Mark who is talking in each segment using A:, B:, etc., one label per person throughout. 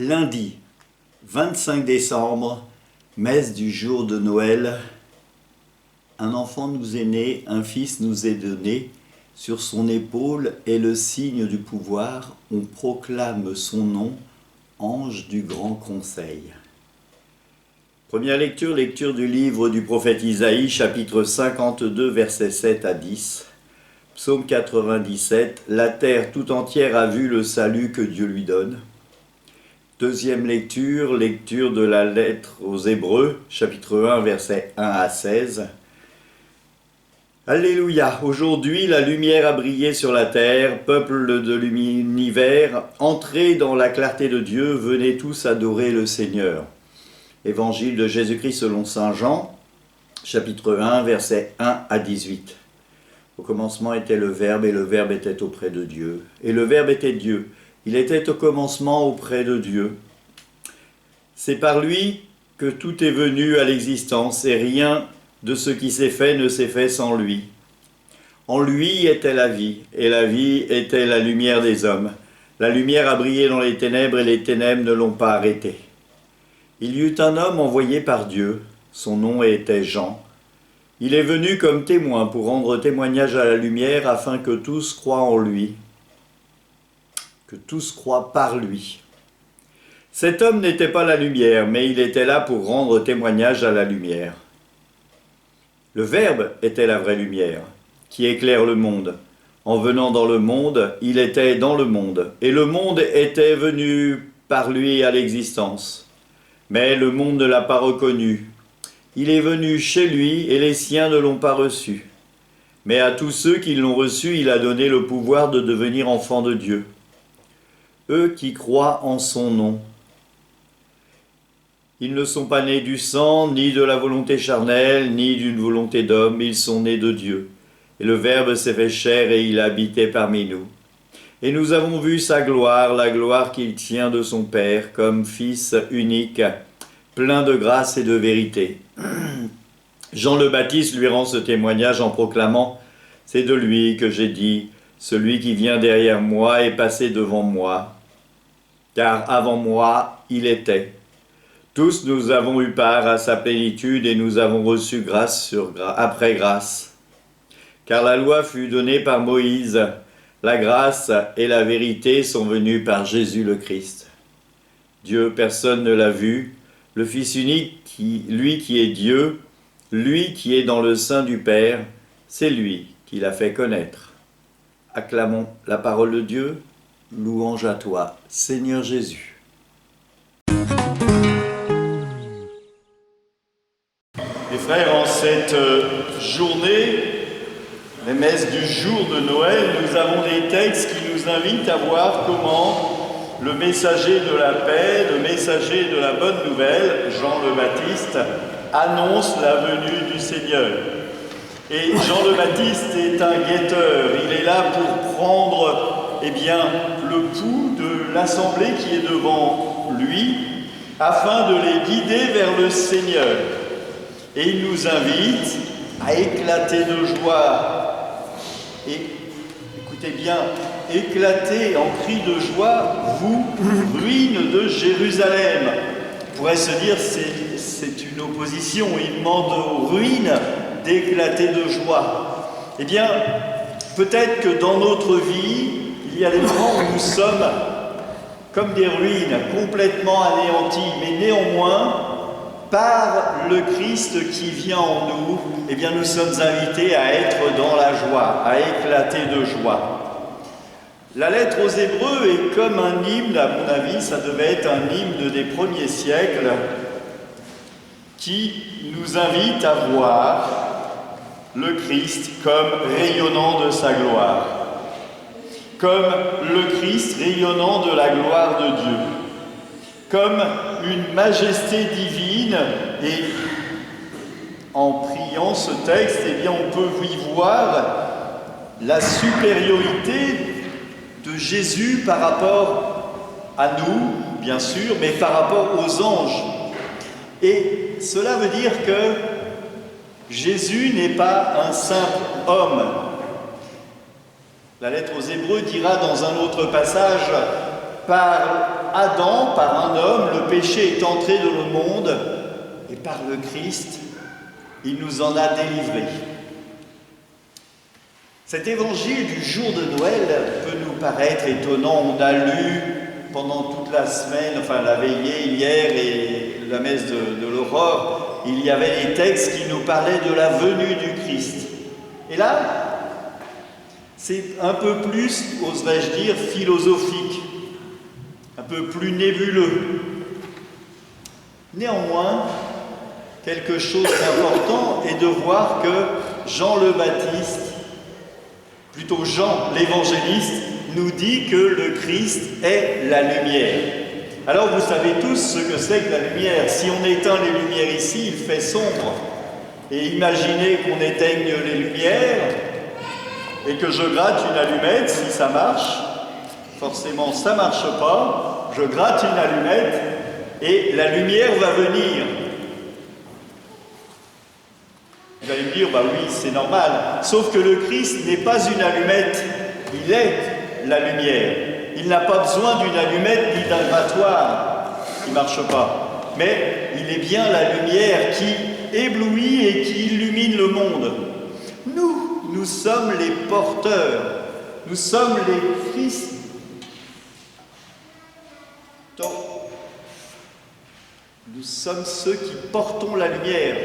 A: Lundi 25 décembre, messe du jour de Noël. Un enfant nous est né, un fils nous est donné. Sur son épaule est le signe du pouvoir. On proclame son nom, ange du grand conseil. Première lecture, lecture du livre du prophète Isaïe, chapitre 52, versets 7 à 10. Psaume 97, la terre tout entière a vu le salut que Dieu lui donne. Deuxième lecture, lecture de la lettre aux Hébreux, chapitre 1, versets 1 à 16. Alléluia, aujourd'hui la lumière a brillé sur la terre, peuple de l'univers, entrez dans la clarté de Dieu, venez tous adorer le Seigneur. Évangile de Jésus-Christ selon saint Jean, chapitre 1, versets 1 à 18. Au commencement était le Verbe, et le Verbe était auprès de Dieu. Et le Verbe était Dieu. Il était au commencement auprès de Dieu. C'est par lui que tout est venu à l'existence, et rien de ce qui s'est fait ne s'est fait sans lui. En lui était la vie, et la vie était la lumière des hommes. La lumière a brillé dans les ténèbres, et les ténèbres ne l'ont pas arrêtée. Il y eut un homme envoyé par Dieu, son nom était Jean. Il est venu comme témoin pour rendre témoignage à la lumière, afin que tous croient en lui, que tous croient par lui. Cet homme n'était pas la lumière, mais il était là pour rendre témoignage à la lumière. Le Verbe était la vraie lumière, qui éclaire le monde. En venant dans le monde, il était dans le monde, et le monde était venu par lui à l'existence. Mais le monde ne l'a pas reconnu. Il est venu chez lui, et les siens ne l'ont pas reçu. Mais à tous ceux qui l'ont reçu, il a donné le pouvoir de devenir enfants de Dieu. Eux qui croient en son nom. Ils ne sont pas nés du sang, ni de la volonté charnelle, ni d'une volonté d'homme, ils sont nés de Dieu. Et le Verbe s'est fait chair et il a habité parmi nous. Et nous avons vu sa gloire, la gloire qu'il tient de son Père, comme Fils unique, plein de grâce et de vérité. Jean le Baptiste lui rend ce témoignage en proclamant « C'est de lui que j'ai dit, celui qui vient derrière moi est passé devant moi, car avant moi il était. » Tous nous avons eu part à sa plénitude et nous avons reçu grâce après grâce. Car la loi fut donnée par Moïse, la grâce et la vérité sont venues par Jésus le Christ. Dieu, personne ne l'a vu, le Fils unique, lui qui est Dieu, lui qui est dans le sein du Père, c'est lui qui l'a fait connaître. Acclamons la parole de Dieu, louange à toi, Seigneur Jésus. Mes frères, en cette journée, les messes du jour de Noël, nous avons des textes qui nous invitent à voir comment le messager de la paix, le messager de la bonne nouvelle, Jean le Baptiste, annonce la venue du Seigneur. Et Jean le Baptiste est un guetteur, il est là pour prendre le pouls de l'assemblée qui est devant lui, afin de les guider vers le Seigneur. Et il nous invite à éclater de joie. Et écoutez bien, éclatez en cris de joie, vous, ruines de Jérusalem. On pourrait se dire, c'est une opposition, il demande aux ruines d'éclater de joie. Eh bien, peut-être que dans notre vie, il y a des moments où nous sommes comme des ruines, complètement anéanties, mais néanmoins, par le Christ qui vient en nous, eh bien nous sommes invités à être dans la joie, à éclater de joie. La lettre aux Hébreux est comme un hymne, à mon avis, ça devait être un hymne des premiers siècles, qui nous invite à voir le Christ comme rayonnant de sa gloire, comme le Christ rayonnant de la gloire de Dieu, comme une majesté divine, et en priant ce texte, eh bien, on peut y voir la supériorité de Jésus par rapport à nous, bien sûr, mais par rapport aux anges. Et cela veut dire que Jésus n'est pas un simple homme. La lettre aux Hébreux dira dans un autre passage, par Adam, par un homme, le péché est entré dans le monde, et par le Christ, il nous en a délivrés. Cet évangile du jour de Noël peut nous paraître étonnant. On a lu pendant toute la semaine, enfin la veillée hier et la messe de l'aurore, il y avait des textes qui nous parlaient de la venue du Christ. Et là, c'est un peu plus, oserais-je dire, philosophique, un peu plus nébuleux. Néanmoins, quelque chose d'important est de voir que Jean le Baptiste, plutôt Jean l'évangéliste, nous dit que le Christ est la lumière. Alors vous savez tous ce que c'est que la lumière. Si on éteint les lumières ici, il fait sombre. Et imaginez qu'on éteigne les lumières et que je gratte une allumette, si ça marche. Forcément, ça ne marche pas. Je gratte une allumette et la lumière va venir. Vous allez me dire, bah oui, c'est normal. Sauf que le Christ n'est pas une allumette, il est la lumière. Il n'a pas besoin d'une allumette ni d'un grattoir qui ne marche pas. Mais il est bien la lumière qui éblouit et qui illumine le monde. Nous sommes les porteurs. Nous sommes les Christ. Nous sommes ceux qui portons la lumière.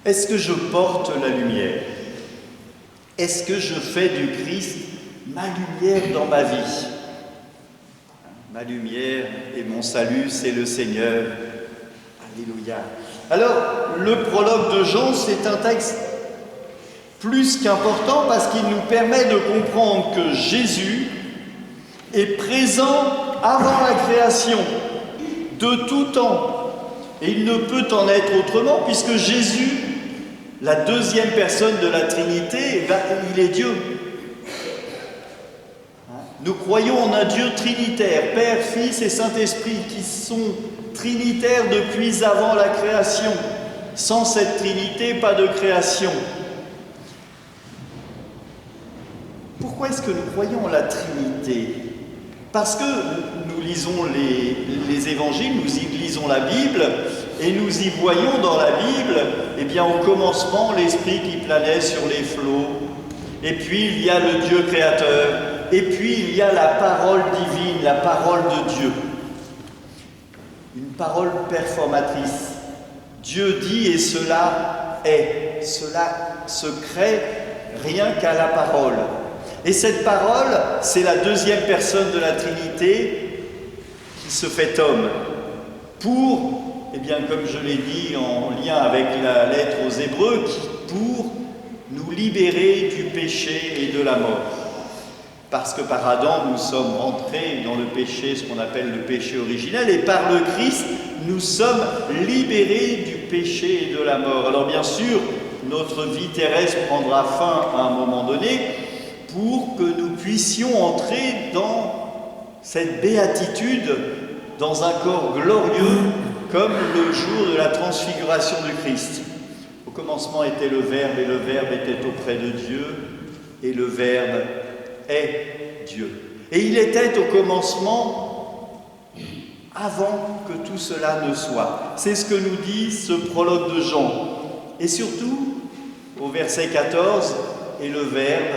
A: Est-ce que je porte la lumière? Est-ce que je fais du Christ ma lumière dans ma vie? Ma lumière et mon salut, c'est le Seigneur. Alléluia. Alors, le prologue de Jean, c'est un texte plus qu'important parce qu'il nous permet de comprendre que Jésus est présent avant la création, de tout temps. Et il ne peut en être autrement puisque Jésus, la deuxième personne de la Trinité, il est Dieu. Nous croyons en un Dieu trinitaire, Père, Fils et Saint-Esprit, qui sont trinitaires depuis avant la création. Sans cette Trinité, pas de création. Pourquoi est-ce que nous croyons en la Trinité? Parce que nous lisons les évangiles, nous lisons la Bible, et nous y voyons dans la Bible, eh bien, au commencement, l'Esprit qui planait sur les flots, et puis il y a le Dieu créateur, et puis il y a la parole divine, la parole de Dieu. Une parole performatrice. Dieu dit et cela est. Cela se crée rien qu'à la parole. Et cette parole, c'est la deuxième personne de la Trinité qui se fait homme pour, eh bien, comme je l'ai dit en lien avec la lettre aux Hébreux, pour nous libérer du péché et de la mort. Parce que par Adam, nous sommes entrés dans le péché, ce qu'on appelle le péché originel, et par le Christ, nous sommes libérés du péché et de la mort. Alors bien sûr, notre vie terrestre prendra fin à un moment donné pour que nous puissions entrer dans cette béatitude, dans un corps glorieux, comme le jour de la transfiguration du Christ. Au commencement était le Verbe, et le Verbe était auprès de Dieu, et le Verbe est Dieu. Et il était au commencement avant que tout cela ne soit. C'est ce que nous dit ce prologue de Jean. Et surtout, au verset 14, et le Verbe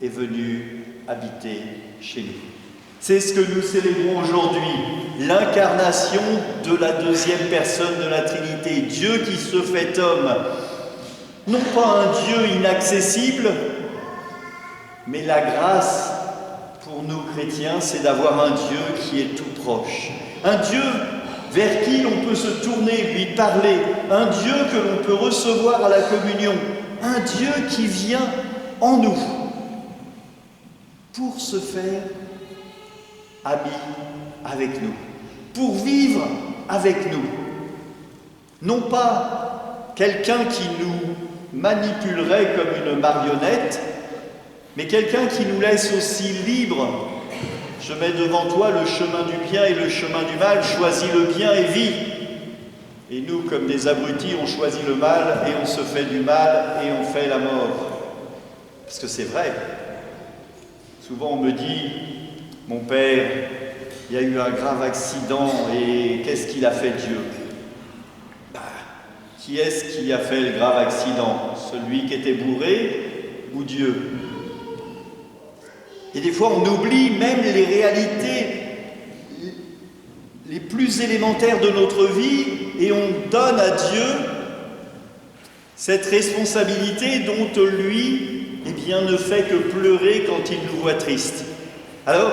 A: est venu habiter chez nous. C'est ce que nous célébrons aujourd'hui, l'incarnation de la deuxième personne de la Trinité, Dieu qui se fait homme. Non pas un Dieu inaccessible, mais la grâce pour nous chrétiens, c'est d'avoir un Dieu qui est tout proche. Un Dieu vers qui on peut se tourner, lui parler. Un Dieu que l'on peut recevoir à la communion. Un Dieu qui vient en nous pour se faire ami avec nous, pour vivre avec nous. Non pas quelqu'un qui nous manipulerait comme une marionnette, mais quelqu'un qui nous laisse aussi libres. Je mets devant toi le chemin du bien et le chemin du mal, choisis le bien et vis. Et nous, comme des abrutis, on choisit le mal et on se fait du mal et on fait la mort. Parce que c'est vrai. Souvent on me dit, Mon père, il y a eu un grave accident et qu'est-ce qu'il a fait Dieu? Qui est-ce qui a fait le grave accident? Celui qui était bourré ou Dieu? Et des fois, on oublie même les réalités les plus élémentaires de notre vie et on donne à Dieu cette responsabilité dont lui, eh bien, ne fait que pleurer quand il nous voit tristes. Alors,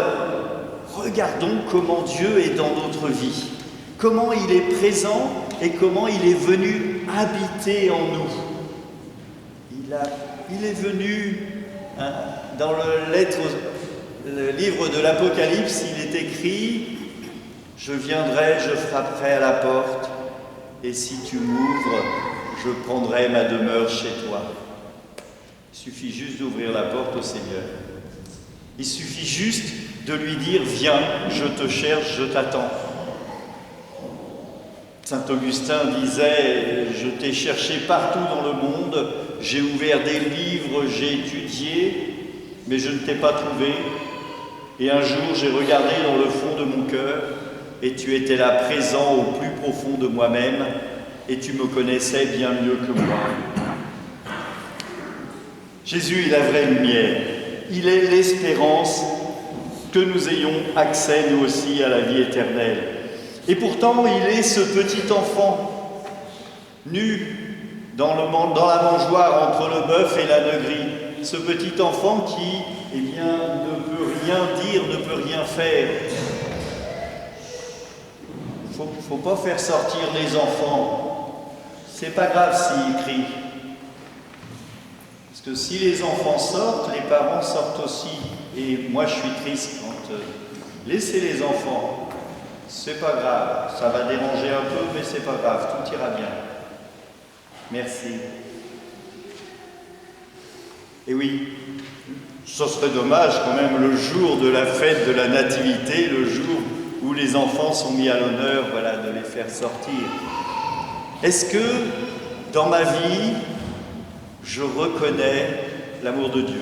A: regardons comment Dieu est dans notre vie, comment il est présent et comment il est venu habiter en nous. Il est venu, hein, dans le livre de l'Apocalypse, il est écrit « Je viendrai, je frapperai à la porte, et si tu m'ouvres, je prendrai ma demeure chez toi. » Il suffit juste d'ouvrir la porte au Seigneur. Il suffit juste de lui dire « Viens, je te cherche, je t'attends. » Saint Augustin disait « Je t'ai cherché partout dans le monde, j'ai ouvert des livres, j'ai étudié, mais je ne t'ai pas trouvé. Et un jour, j'ai regardé dans le fond de mon cœur, et tu étais là présent au plus profond de moi-même, et tu me connaissais bien mieux que moi. » Jésus est la vraie lumière. Il est l'espérance que nous ayons accès, nous aussi, à la vie éternelle. Et pourtant, il est ce petit enfant, nu dans la mangeoire entre le bœuf et l'ânegrie. Ce petit enfant qui, eh bien, ne peut rien dire, ne peut rien faire. Faut pas faire sortir les enfants. C'est pas grave s'ils crient. Parce que si les enfants sortent, les parents sortent aussi. Et moi, je suis triste quand... laissez les enfants. C'est pas grave. Ça va déranger un peu, mais c'est pas grave. Tout ira bien. Merci. Et oui, ce serait dommage quand même le jour de la fête de la Nativité, le jour où les enfants sont mis à l'honneur, voilà, de les faire sortir. Est-ce que, dans ma vie, je reconnais l'amour de Dieu?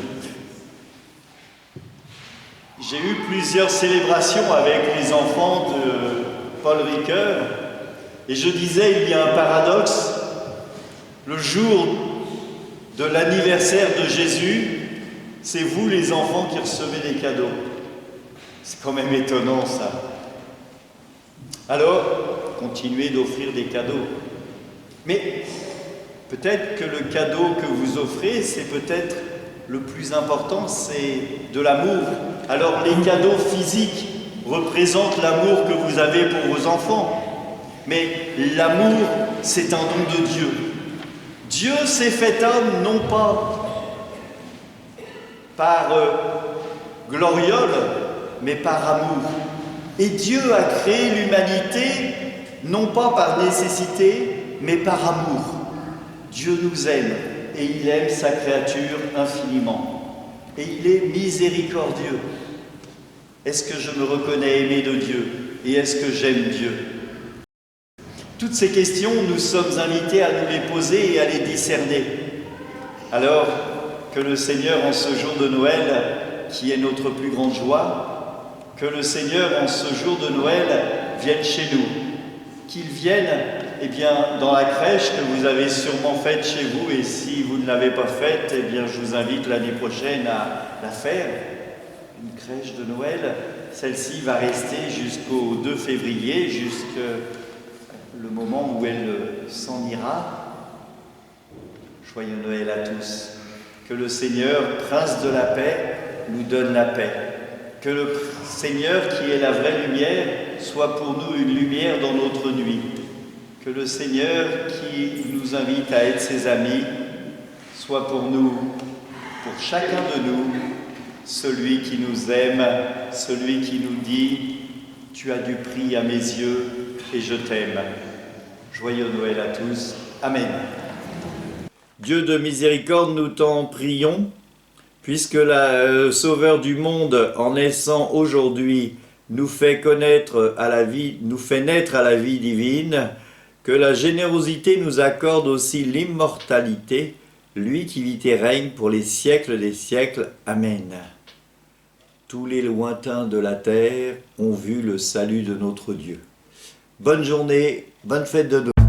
A: J'ai eu plusieurs célébrations avec les enfants de Paul Ricoeur, et je disais, il y a un paradoxe. Le jour de l'anniversaire de Jésus, c'est vous les enfants qui recevez des cadeaux. C'est quand même étonnant ça. Alors, continuez d'offrir des cadeaux. Mais peut-être que le cadeau que vous offrez, c'est peut-être le plus important, c'est de l'amour. Alors les cadeaux physiques représentent l'amour que vous avez pour vos enfants. Mais l'amour, c'est un don de Dieu. Dieu s'est fait homme, non pas par gloriole, mais par amour. Et Dieu a créé l'humanité, non pas par nécessité, mais par amour. Dieu nous aime, et il aime sa créature infiniment. Et il est miséricordieux. Est-ce que je me reconnais aimé de Dieu? Et est-ce que j'aime Dieu? Toutes ces questions, nous sommes invités à nous les poser et à les discerner. Alors que le Seigneur, en ce jour de Noël, qui est notre plus grande joie, que le Seigneur, en ce jour de Noël, vienne chez nous. Qu'il vienne, eh bien, dans la crèche que vous avez sûrement faite chez vous, et si vous ne l'avez pas faite, eh bien, je vous invite l'année prochaine à la faire. Une crèche de Noël, celle-ci va rester jusqu'au 2 février, jusqu'au moment où elle s'en ira. Joyeux Noël à tous. Que le Seigneur, Prince de la paix, nous donne la paix. Que le Seigneur, qui est la vraie lumière, soit pour nous une lumière dans notre nuit. Que le Seigneur, qui nous invite à être ses amis, soit pour nous, pour chacun de nous, celui qui nous aime, celui qui nous dit « Tu as du prix à mes yeux et je t'aime ». Joyeux Noël à tous. Amen. Dieu de miséricorde, nous t'en prions, puisque le Sauveur du monde, en naissant aujourd'hui, nous fait connaître à la vie, nous fait naître à la vie divine, que la générosité nous accorde aussi l'immortalité, lui qui vit et règne pour les siècles des siècles. Amen. tous les lointains de la terre ont vu le salut de notre Dieu. Bonne journée, bonne fête de Noël.